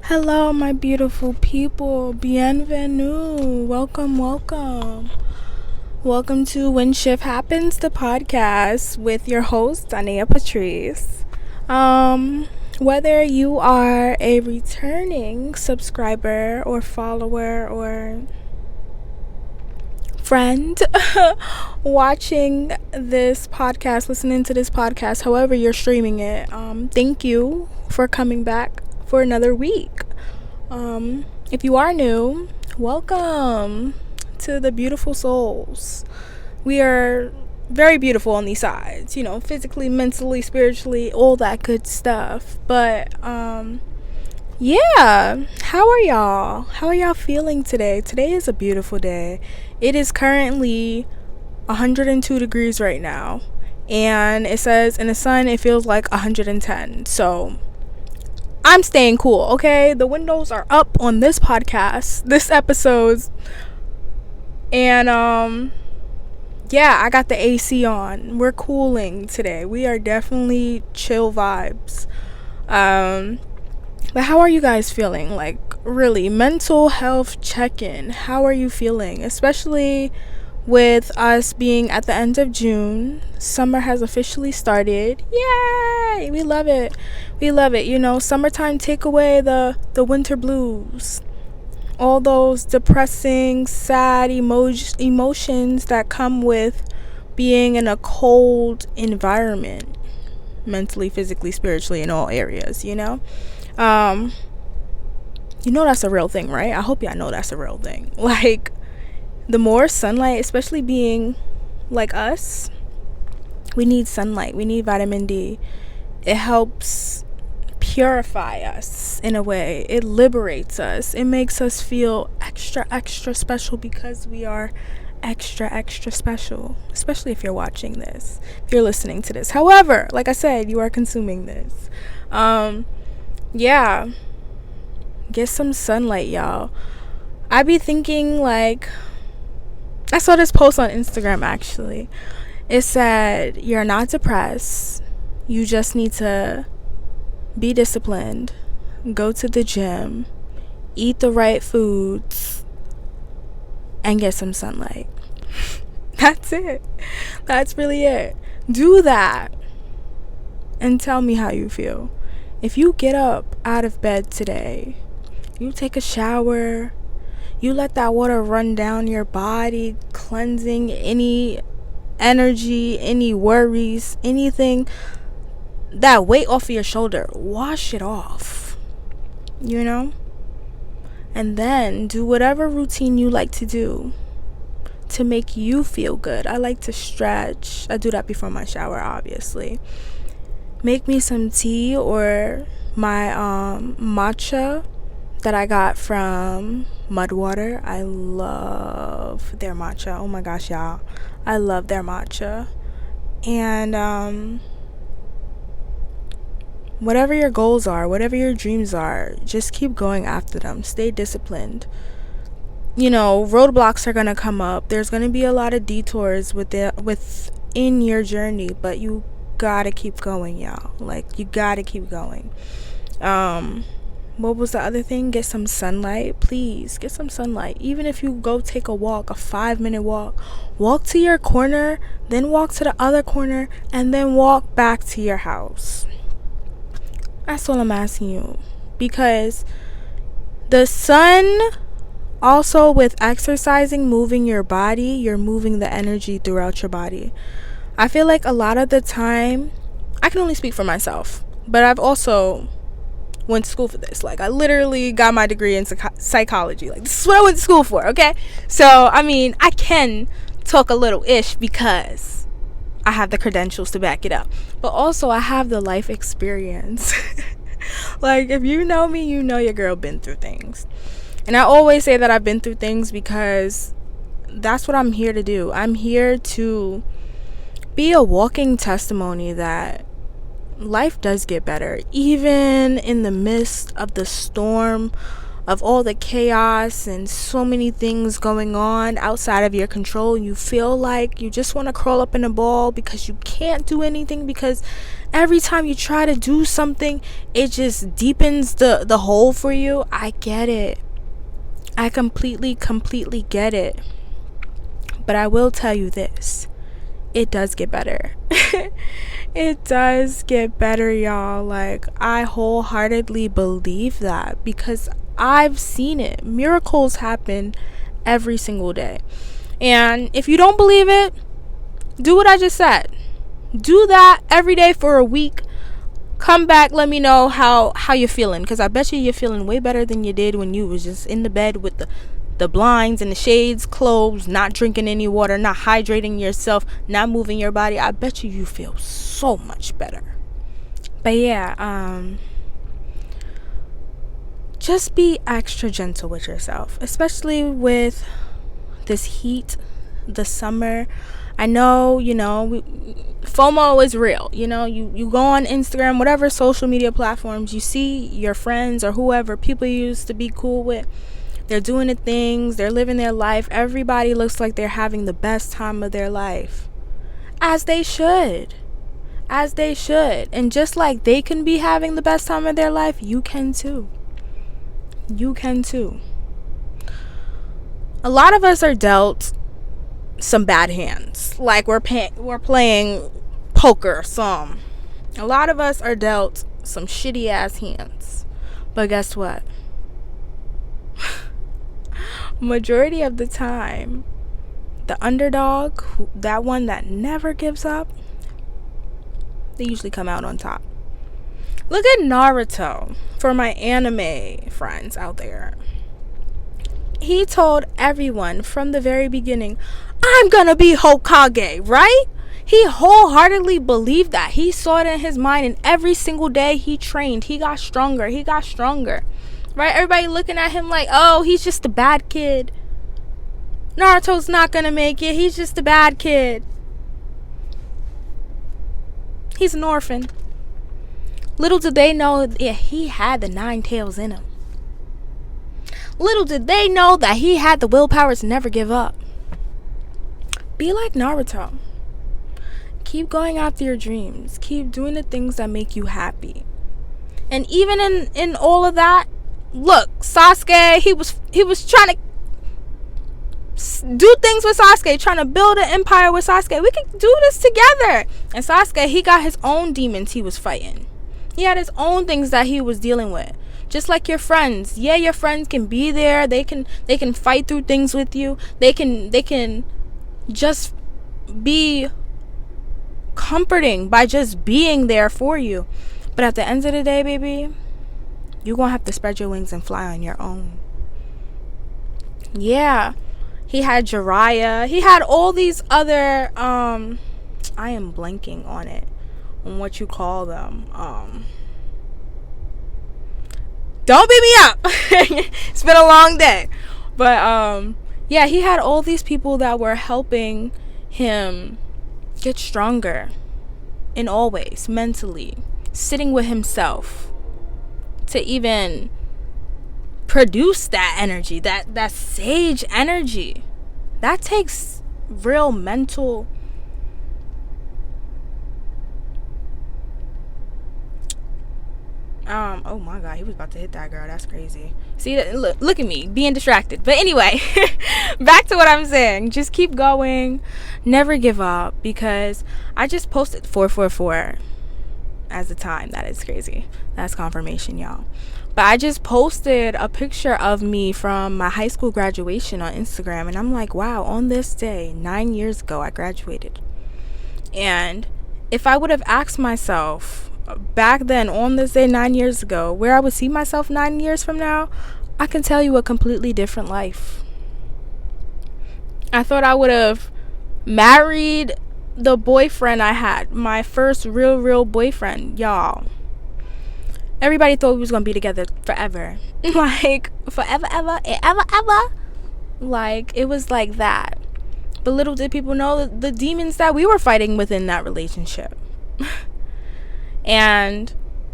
Hello, my beautiful people. Bienvenue. Welcome, welcome. Welcome to When Shift Happens, the podcast with your host, Dania Patrice. Whether you are a returning subscriber or follower or friend watching this podcast, listening to this podcast, however you're streaming it, thank you for coming back for another week. If you are new, welcome to the beautiful souls. We are very beautiful on these sides, physically, mentally, spiritually, all that good stuff. But yeah, how are y'all feeling today? Today is a beautiful day. It is currently 102 degrees right now, and it says in the sun it feels like 110. So I'm staying cool, okay? The windows are up on this podcast, this episode. And yeah, I got the AC on. We're cooling today. We are definitely chill vibes. But how are you guys feeling? Like, really, mental health check-in. How are you feeling? Especially with us being at the end of June. Summer has officially started. Yay! We love it. We love it. Summertime take away the winter blues. All those depressing, sad emotions that come with being in a cold environment. Mentally, physically, spiritually, in all areas, that's a real thing, right? I hope y'all know that's a real thing. Like, the more sunlight, especially being like us, we need sunlight. We need vitamin D. It helps purify us in a way. It liberates us. It makes us feel extra, extra special because we are extra, extra special. Especially if you're watching this, if you're listening to this. However, like I said, you are consuming this. Yeah. Get some sunlight, y'all. I be thinking, like, I saw this post on Instagram, actually. It said, you're not depressed. You just need to be disciplined, go to the gym, eat the right foods, and get some sunlight. That's it. That's really it. Do that and tell me how you feel. If you get up out of bed today, you take a shower, you let that water run down your body, cleansing any energy, any worries, anything, that weight off of your shoulder, wash it off, and then do whatever routine you like to do to make you feel good. I like to stretch. I do that before my shower, obviously. Make me some tea or my matcha that I got from Mudwater. I love their matcha. Oh my gosh, y'all, I love their matcha. And whatever your goals are, whatever your dreams are, just keep going after them. Stay disciplined. Roadblocks are going to come up. There's going to be a lot of detours within your journey, but you gotta keep going, y'all. Like, you gotta keep going. What was the other thing? Get some sunlight. Please get some sunlight. Even if you go take a walk, a 5-minute walk to your corner, then walk to the other corner, and then walk back to your house. That's all I'm asking you. Because the sun, also with exercising, moving your body, you're moving the energy throughout your body. I feel like a lot of the time, I can only speak for myself, but I've also went to school for this. Like, I literally got my degree in psychology. Like, this is what I went to school for, okay? So, I can talk a little ish because I have the credentials to back it up. But also, I have the life experience. Like, if you know me, you know your girl been through things. And I always say that I've been through things because that's what I'm here to do. I'm here to be a walking testimony that life does get better, even in the midst of the storm of all the chaos and so many things going on outside of your control. You feel like you just want to crawl up in a ball because you can't do anything, because every time you try to do something, it just deepens the hole for you. I get it. I completely get it. But I will tell you this. It does get better. It does get better, y'all. Like, I wholeheartedly believe that because I've seen it. Miracles happen every single day. And if you don't believe it, do what I just said. Do that every day for a week. Come back, let me know how you're feeling, because I bet you're feeling way better than you did when you was just in the bed with the blinds and the shades closed, not drinking any water, not hydrating yourself, not moving your body. I bet you feel so much better. But yeah, just be extra gentle with yourself, especially with this heat, the summer. I know, FOMO is real. You go on Instagram, whatever social media platforms, you see your friends or whoever, people you used to be cool with. They're doing the things, they're living their life. Everybody looks like they're having the best time of their life. As they should. And just like they can be having the best time of their life, you can too. A lot of us are dealt some bad hands. Like we're playing poker some. A lot of us are dealt some shitty ass hands. But guess what? Majority of the time, the underdog, that one that never gives up, they usually come out on top. Look at Naruto, for my anime friends out there. He told everyone from the very beginning, I'm gonna be Hokage, right? He wholeheartedly believed that. He saw it in his mind, and every single day he trained. He got stronger. Right? Everybody looking at him like, oh, he's just a bad kid. Naruto's not gonna make it. He's just a bad kid. He's an orphan. Little did they know that he had the 9 tails in him. Little did they know that he had the willpower to never give up. Be like Naruto. Keep going after your dreams. Keep doing the things that make you happy. And even in all of that, look, Sasuke, he was trying to do things with Sasuke, trying to build an empire with Sasuke. We can do this together. And Sasuke, he got his own demons he was fighting. He had his own things that he was dealing with. Just like your friends. Yeah, your friends can be there. They can fight through things with you. They can just be comforting by just being there for you. But at the end of the day, baby, you're going to have to spread your wings and fly on your own. Yeah. He had Jiraiya. He had all these other, I am blanking on it. On what you call them. Don't beat me up. It's been a long day. But, yeah, he had all these people that were helping him get stronger in all ways, mentally. Sitting with himself. To even produce that energy, that sage energy. That takes real mental oh my god, he was about to hit that girl. That's crazy. See, look at me being distracted. But anyway, back to what I'm saying. Just keep going, never give up, because I just posted 444 as the time. That is crazy. That's confirmation, y'all. But I just posted a picture of me from my high school graduation on Instagram, and I'm like, wow, on this day 9 years ago I graduated. And if I would have asked myself back then, on this day 9 years ago, where I would see myself 9 years from now, I can tell you a completely different life. I thought I would have married the boyfriend I had, my first real boyfriend, y'all. Everybody thought we was gonna be together forever. Like, forever, ever. Like, it was like that. But little did people know the demons that we were fighting within that relationship. And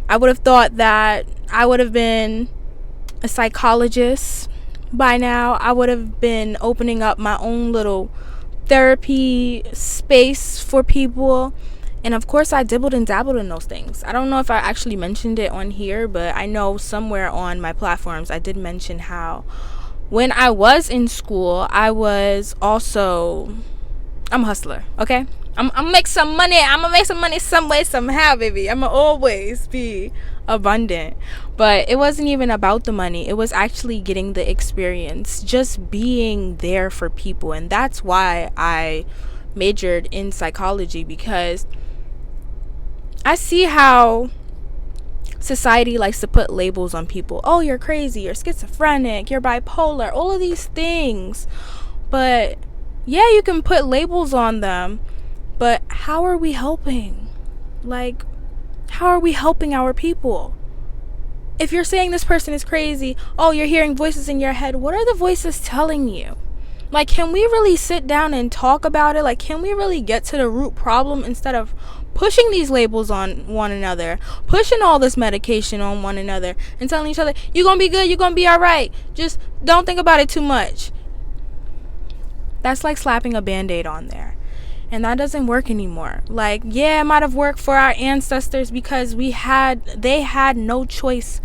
I would have thought that I would have been a psychologist by now. I would have been opening up my own little therapy space for people. And of course, I dibbled and dabbled in those things. I don't know if I actually mentioned it on here, but I know somewhere on my platforms I did mention how when I was in school, I'm a hustler, okay? I'm gonna make some money. I'm gonna make some money some way, somehow, baby. I'm gonna always be abundant. But it wasn't even about the money. It was actually getting the experience, just being there for people. And that's why I majored in psychology, because I see how society likes to put labels on people. Oh, you're crazy, you're schizophrenic, you're bipolar, all of these things. But yeah, you can put labels on them, but how are we helping? Like, how are we helping our people? If you're saying this person is crazy, oh, you're hearing voices in your head, what are the voices telling you? Like, can we really sit down and talk about it? Like, can we really get to the root problem instead of pushing these labels on one another, pushing all this medication on one another, and telling each other, you're gonna be good, you're gonna be all right, just don't think about it too much? That's like slapping a band-aid on there. And that doesn't work anymore. Like, yeah, it might have worked for our ancestors because they had no choice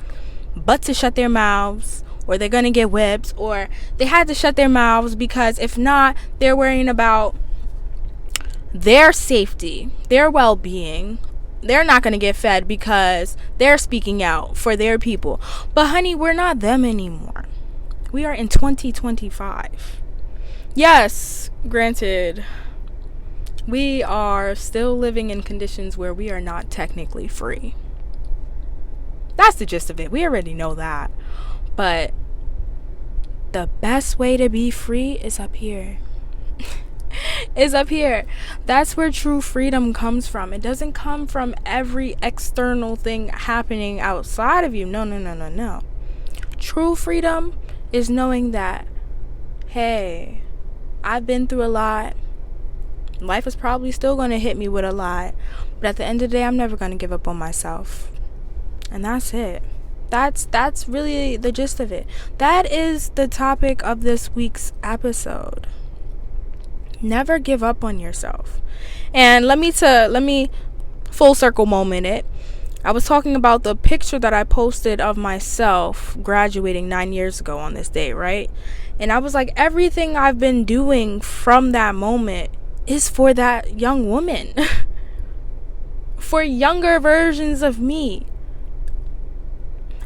but to shut their mouths, or they're gonna get whipped, or they had to shut their mouths because if not, they're worrying about their safety, their well-being. They're not gonna get fed because they're speaking out for their people. But honey, we're not them anymore. We are in 2025. Yes, granted, we are still living in conditions where we are not technically free. That's the gist of it. We already know that. But the best way to be free is up here. Is up here. That's where true freedom comes from. It doesn't come from every external thing happening outside of you. No. True freedom is knowing that, hey, I've been through a lot. Life is probably still going to hit me with a lot. But at the end of the day, I'm never going to give up on myself. And that's it. That's really the gist of it. That is the topic of this week's episode. Never give up on yourself. And let me full circle moment it. I was talking about the picture that I posted of myself graduating 9 years ago on this day, right? And I was like, everything I've been doing from that moment is for that young woman. For younger versions of me.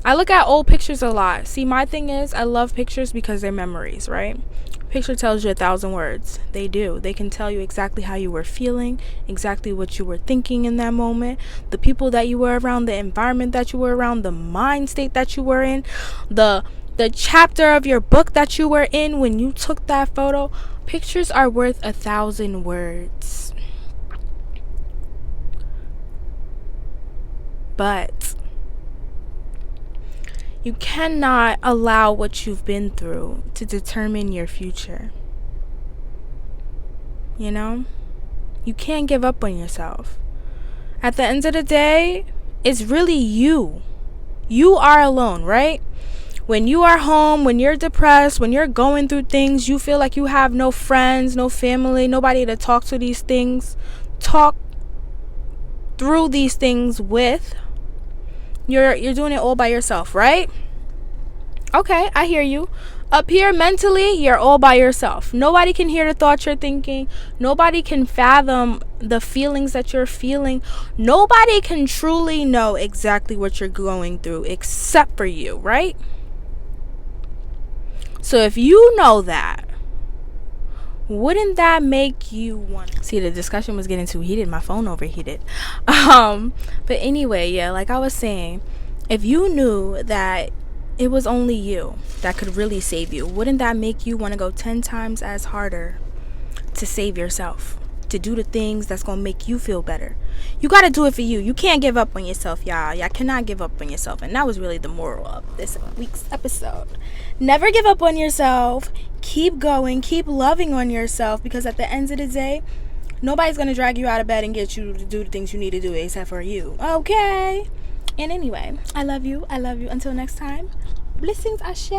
I look at old pictures a lot. See, my thing is, I love pictures because they're memories, right? Picture tells you 1,000 words. They do. They can tell you exactly how you were feeling, exactly what you were thinking in that moment, the people that you were around, the environment that you were around, the mind state that you were in, the chapter of your book that you were in when you took that photo. Pictures are worth 1,000 words. But you cannot allow what you've been through to determine your future. You know? You can't give up on yourself. At the end of the day, it's really you. You are alone, right? When you are home, when you're depressed, when you're going through things, you feel like you have no friends, no family, nobody to talk to these things, talk through these things with. You're doing it all by yourself, right? Okay, I hear you. Up here mentally, you're all by yourself. Nobody can hear the thoughts you're thinking. Nobody can fathom the feelings that you're feeling. Nobody can truly know exactly what you're going through except for you, right? So if you know that, wouldn't that make you want... See, the discussion was getting too heated. My phone overheated. But anyway, yeah, like I was saying, if you knew that it was only you that could really save you, wouldn't that make you want to go 10 times as harder to save yourself, to do the things that's going to make you feel better? You got to do it for you. You can't give up on yourself, y'all. Y'all cannot give up on yourself. And that was really the moral of this week's episode. Never give up on yourself. Keep going. Keep loving on yourself, because at the end of the day, nobody's going to drag you out of bed and get you to do the things you need to do except for you. Okay? And anyway, I love you. I love you. Until next time. Blessings, Ashe.